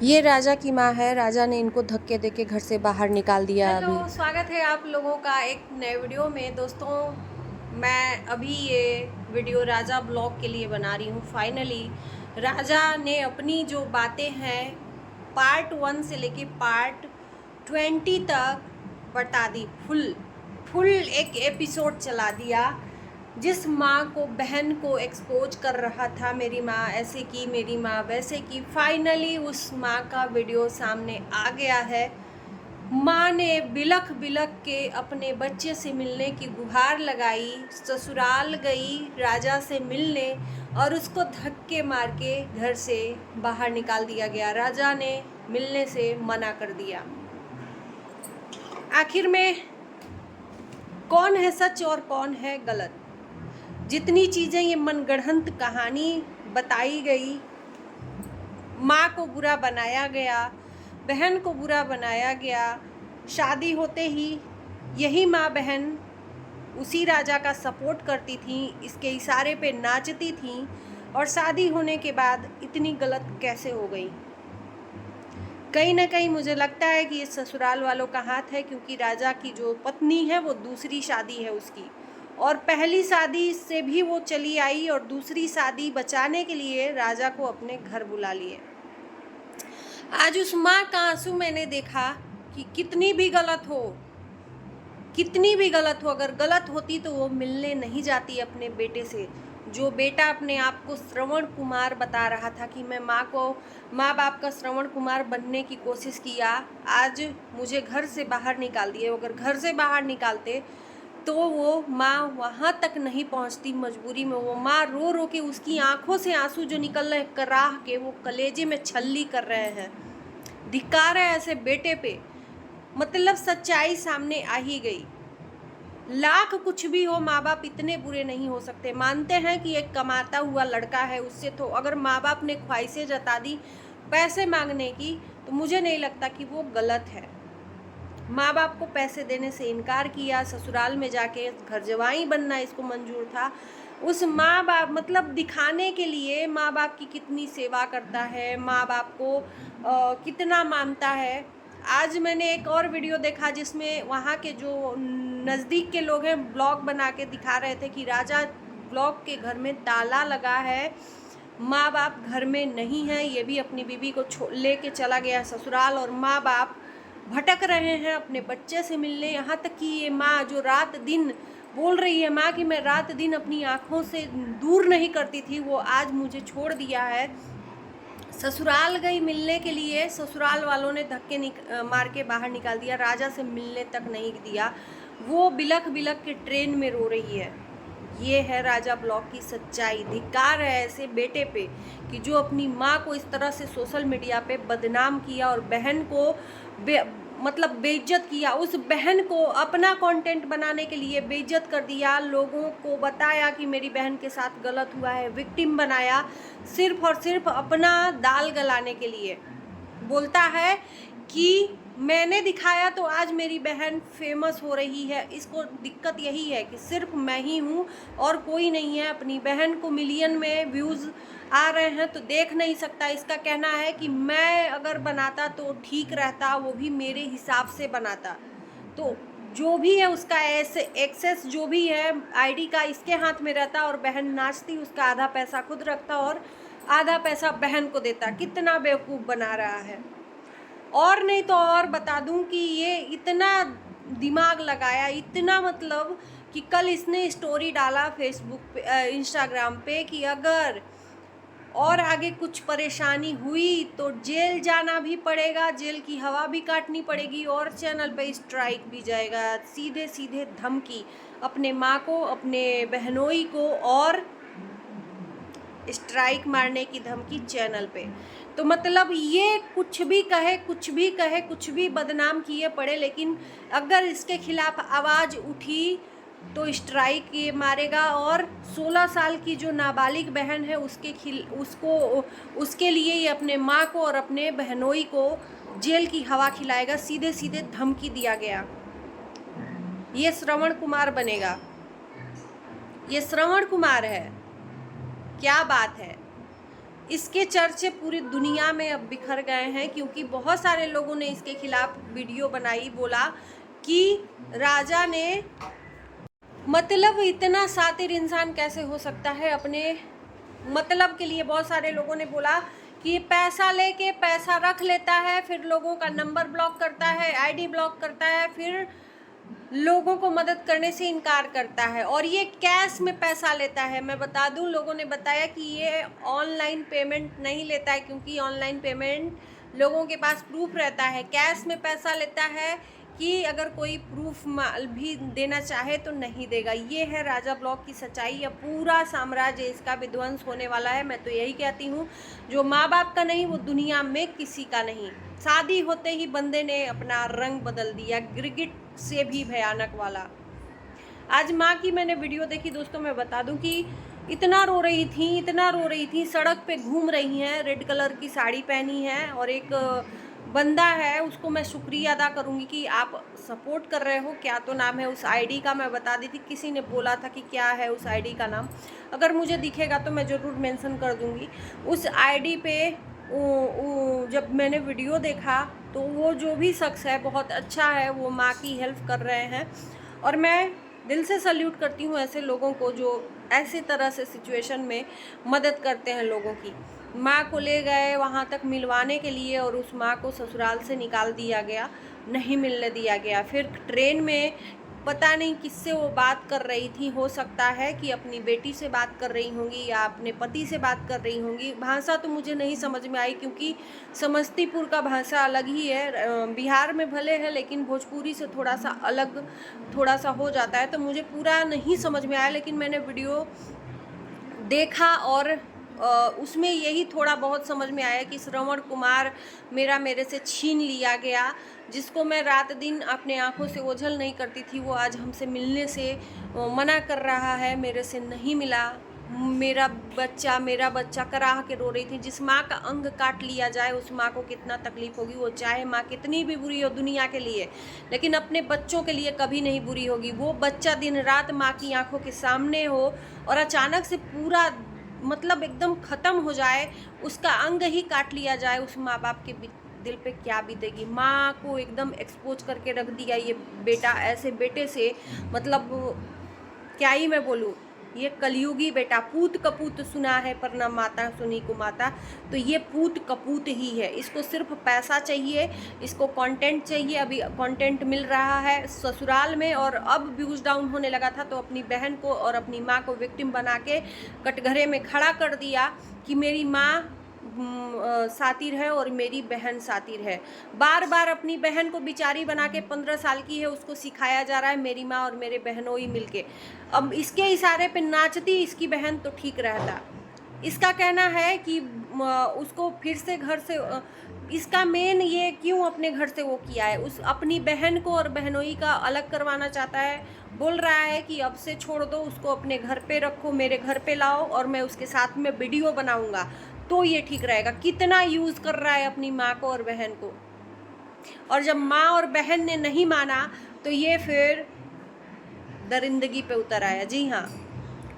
ये राजा की माँ है। राजा ने इनको धक्के देके घर से बाहर निकाल दिया। हेलो, अभी स्वागत है आप लोगों का एक नए वीडियो में। दोस्तों, मैं अभी ये वीडियो राजा ब्लॉग के लिए बना रही हूँ। फाइनली राजा ने अपनी जो बातें हैं पार्ट 1 से लेके पार्ट 20 तक बता दी। फुल एक एपिसोड चला दिया। जिस माँ को, बहन को एक्सपोज कर रहा था, मेरी माँ ऐसे की, मेरी माँ वैसे की, फाइनली उस माँ का वीडियो सामने आ गया है। माँ ने बिलख बिलख के अपने बच्चे से मिलने की गुहार लगाई, ससुराल गई राजा से मिलने और उसको धक्के मार के घर से बाहर निकाल दिया गया। राजा ने मिलने से मना कर दिया। आखिर में कौन है सच और कौन है गलत? जितनी चीज़ें ये मनगढ़ंत कहानी बताई गई, माँ को बुरा बनाया गया, बहन को बुरा बनाया गया। शादी होते ही यही माँ बहन उसी राजा का सपोर्ट करती थी, इसके इशारे पे नाचती थी, और शादी होने के बाद इतनी गलत कैसे हो गई? कहीं ना कहीं मुझे लगता है कि ये ससुराल वालों का हाथ है, क्योंकि राजा की जो पत्नी है वो दूसरी शादी है उसकी, और पहली शादी से भी वो चली आई और दूसरी शादी बचाने के लिए राजा को अपने घर बुला लिए। आज उस माँ का आंसू मैंने देखा कि कितनी भी गलत हो, अगर गलत होती तो वो मिलने नहीं जाती अपने बेटे से। जो बेटा अपने आप को श्रवण कुमार बता रहा था कि मैं माँ बाप का श्रवण कुमार बनने की कोशिश किया, आज मुझे घर से बाहर निकाल दिए। अगर घर से बाहर निकालते तो वो माँ वहाँ तक नहीं पहुँचती। मजबूरी में वो माँ रो रो के, उसकी आंखों से आंसू जो निकल रहे कराह के, वो कलेजे में छल्ली कर रहे हैं। धिक्कार है ऐसे बेटे पे। मतलब सच्चाई सामने आ ही गई। लाख कुछ भी हो, माँ बाप इतने बुरे नहीं हो सकते। मानते हैं कि एक कमाता हुआ लड़का है, उससे तो अगर माँ बाप ने ख्वाहिशें जता दी पैसे मांगने की, तो मुझे नहीं लगता कि वो गलत है। माँ बाप को पैसे देने से इनकार किया, ससुराल में जाके घर जवाई बनना इसको मंजूर था। उस माँ बाप, मतलब दिखाने के लिए माँ बाप की कितनी सेवा करता है, माँ बाप को कितना मानता है। आज मैंने एक और वीडियो देखा जिसमें वहाँ के जो नज़दीक के लोग हैं ब्लॉग बना के दिखा रहे थे कि राजा ब्लॉग के घर में ताला लगा है, माँ बाप घर में नहीं है, ये भी अपनी बीवी को लेके चला गया ससुराल, और माँ बाप भटक रहे हैं अपने बच्चे से मिलने। यहाँ तक कि ये माँ जो रात दिन बोल रही है, माँ कि मैं रात दिन अपनी आँखों से दूर नहीं करती थी, वो आज मुझे छोड़ दिया है। ससुराल गई मिलने के लिए, ससुराल वालों ने धक्के मार के बाहर निकाल दिया, राजा से मिलने तक नहीं दिया। वो बिलख बिलख के ट्रेन में रो रही है। ये है राजा ब्लॉग की सच्चाई। धिक्कार है ऐसे बेटे पे कि जो अपनी माँ को इस तरह से सोशल मीडिया पे बदनाम किया और बहन को मतलब बेइज्जत किया। उस बहन को अपना कंटेंट बनाने के लिए बेइज्जत कर दिया, लोगों को बताया कि मेरी बहन के साथ गलत हुआ है, विक्टिम बनाया, सिर्फ और सिर्फ अपना दाल गलाने के लिए। बोलता है कि मैंने दिखाया तो आज मेरी बहन फेमस हो रही है। इसको दिक्कत यही है कि सिर्फ मैं ही हूँ और कोई नहीं है। अपनी बहन को मिलियन में व्यूज़ आ रहे हैं तो देख नहीं सकता। इसका कहना है कि मैं अगर बनाता तो ठीक रहता, वो भी मेरे हिसाब से बनाता। तो जो भी है उसका ऐसे एक्सेस जो भी है आईडी का इसके हाथ में रहता, और बहन नाचती, उसका आधा पैसा खुद रखता और आधा पैसा बहन को देता। कितना बेवकूफ़ बना रहा है। और नहीं तो और बता दूं कि ये इतना दिमाग लगाया, इतना मतलब कि कल इसने स्टोरी डाला फेसबुक पे, इंस्टाग्राम पे, कि अगर और आगे कुछ परेशानी हुई तो जेल जाना भी पड़ेगा, जेल की हवा भी काटनी पड़ेगी, और चैनल पे स्ट्राइक भी जाएगा। सीधे सीधे धमकी अपने माँ को, अपने बहनोई को, और स्ट्राइक मारने की धमकी चैनल पे। तो मतलब ये कुछ भी कहे, कुछ भी कहे, कुछ भी बदनाम किए पड़े, लेकिन अगर इसके खिलाफ आवाज़ उठी तो स्ट्राइक ये मारेगा। और 16 साल की जो नाबालिग बहन है उसके लिए ये अपने माँ को और अपने बहनोई को जेल की हवा खिलाएगा। सीधे सीधे धमकी दिया गया। ये श्रवण कुमार बनेगा, ये श्रवण कुमार है। क्या बात है। इसके चर्चे पूरी दुनिया में अब बिखर गए हैं, क्योंकि बहुत सारे लोगों ने इसके खिलाफ वीडियो बनाई, बोला कि राजा ने मतलब इतना शातिर इंसान कैसे हो सकता है, अपने मतलब के लिए। बहुत सारे लोगों ने बोला कि पैसा लेके पैसा रख लेता है, फिर लोगों का नंबर ब्लॉक करता है, आईडी ब्लॉक करता है, फिर लोगों को मदद करने से इनकार करता है, और ये कैश में पैसा लेता है। मैं बता दूं, लोगों ने बताया कि ये ऑनलाइन पेमेंट नहीं लेता है, क्योंकि ऑनलाइन पेमेंट लोगों के पास प्रूफ रहता है। कैश में पैसा लेता है कि अगर कोई प्रूफ भी देना चाहे तो नहीं देगा। ये है राजा ब्लॉग की सच्चाई। अब पूरा साम्राज्य इसका विध्वंस होने वाला है। मैं तो यही कहती हूँ, जो माँ बाप का नहीं वो दुनिया में किसी का नहीं। शादी होते ही बंदे ने अपना रंग बदल दिया, गिरगिट से भी भयानक वाला। आज माँ की मैंने वीडियो देखी दोस्तों, मैं बता दूं कि इतना रो रही थी, सड़क पे घूम रही हैं, रेड कलर की साड़ी पहनी है, और एक बंदा है, उसको मैं शुक्रिया अदा करूंगी कि आप सपोर्ट कर रहे हो। क्या तो नाम है उस आईडी का, मैं बता दी थी, किसी ने बोला था कि क्या है उस आईडी का नाम, अगर मुझे दिखेगा तो मैं ज़रूर मेंशन कर दूंगी। उस आईडी पे जब मैंने वीडियो देखा तो वो जो भी शख्स है बहुत अच्छा है, वो माँ की हेल्प कर रहे हैं, और मैं दिल से सल्यूट करती हूँ ऐसे लोगों को जो ऐसे तरह से सिचुएशन में मदद करते हैं लोगों की। माँ को ले गए वहाँ तक मिलवाने के लिए, और उस माँ को ससुराल से निकाल दिया गया, नहीं मिलने दिया गया। फिर ट्रेन में पता नहीं किससे वो बात कर रही थी, हो सकता है कि अपनी बेटी से बात कर रही होंगी या अपने पति से बात कर रही होंगी। भाषा तो मुझे नहीं समझ में आई, क्योंकि समस्तीपुर का भाषा अलग ही है, बिहार में भले है लेकिन भोजपुरी से थोड़ा सा अलग थोड़ा सा हो जाता है, तो मुझे पूरा नहीं समझ में आया। लेकिन मैंने वीडियो देखा और उसमें यही थोड़ा बहुत समझ में आया कि श्रवण कुमार मेरे से छीन लिया गया, जिसको मैं रात दिन अपने आंखों से ओझल नहीं करती थी, वो आज हमसे मिलने से मना कर रहा है, मेरे से नहीं मिला। मेरा बच्चा कराह के रो रही थी। जिस माँ का अंग काट लिया जाए उस माँ को कितना तकलीफ होगी, वो चाहे माँ कितनी भी बुरी हो दुनिया के लिए, लेकिन अपने बच्चों के लिए कभी नहीं बुरी होगी। वो बच्चा दिन रात माँ की आंखों के सामने हो और अचानक से पूरा मतलब एकदम ख़त्म हो जाए, उसका अंग ही काट लिया जाए, उस माँ बाप के दिल पे क्या बीतेगी। माँ को एकदम एक्सपोज करके रख दिया ये बेटा, ऐसे बेटे से मतलब क्या ही मैं बोलूँ। ये कलयुगी बेटा, पूत कपूत सुना है पर न माता सुनी को माता, तो ये पूत कपूत ही है। इसको सिर्फ पैसा चाहिए, इसको कंटेंट चाहिए। अभी कंटेंट मिल रहा है ससुराल में, और अब व्यूज डाउन होने लगा था तो अपनी बहन को और अपनी माँ को विक्टिम बना के कटघरे में खड़ा कर दिया कि मेरी माँ सातिर है और मेरी बहन सातिर है। बार बार अपनी बहन को बिचारी बना के, 15 साल की है, उसको सिखाया जा रहा है मेरी माँ और मेरे बहनों ही मिलके। अब इसके इशारे पे नाचती इसकी बहन तो ठीक रहता। इसका कहना है कि उसको फिर से घर से इसका मेन ये क्यों अपने घर से वो किया है, उस अपनी बहन को और बहनोई का अलग करवाना चाहता है। बोल रहा है कि अब से छोड़ दो, उसको अपने घर पे रखो, मेरे घर पे लाओ और मैं उसके साथ में वीडियो बनाऊंगा तो ये ठीक रहेगा। कितना यूज़ कर रहा है अपनी माँ को और बहन को, और जब माँ और बहन ने नहीं माना तो ये फिर दरिंदगी पे उतर आया। जी हाँ,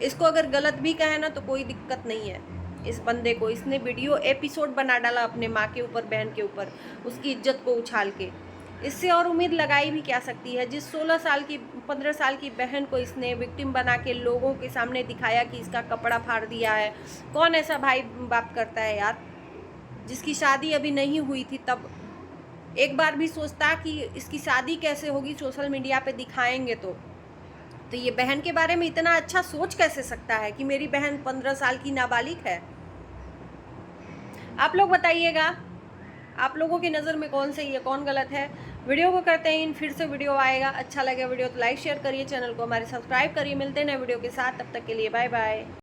इसको अगर गलत भी कहे ना तो कोई दिक्कत नहीं है इस बंदे को। इसने वीडियो एपिसोड बना डाला अपने माँ के ऊपर, बहन के ऊपर, उसकी इज्जत को उछाल के। इससे और उम्मीद लगाई भी क्या सकती है। जिस 16 साल की 15 साल की बहन को इसने विक्टिम बना के लोगों के सामने दिखाया कि इसका कपड़ा फाड़ दिया है। कौन ऐसा भाई बाप करता है यार, जिसकी शादी अभी नहीं हुई थी तब एक बार भी सोचता कि इसकी शादी कैसे होगी, सोशल मीडिया पे दिखाएंगे तो ये बहन के बारे में इतना अच्छा सोच कैसे सकता है कि मेरी बहन 15 साल की नाबालिग है। आप लोग बताइएगा, आप लोगों की नज़र में कौन सही है कौन गलत है। वीडियो को करते हैं, फिर से वीडियो आएगा। अच्छा लगे वीडियो तो लाइक शेयर करिए, चैनल को हमारे सब्सक्राइब करिए। मिलते हैं नए वीडियो के साथ, तब तक के लिए बाय बाय।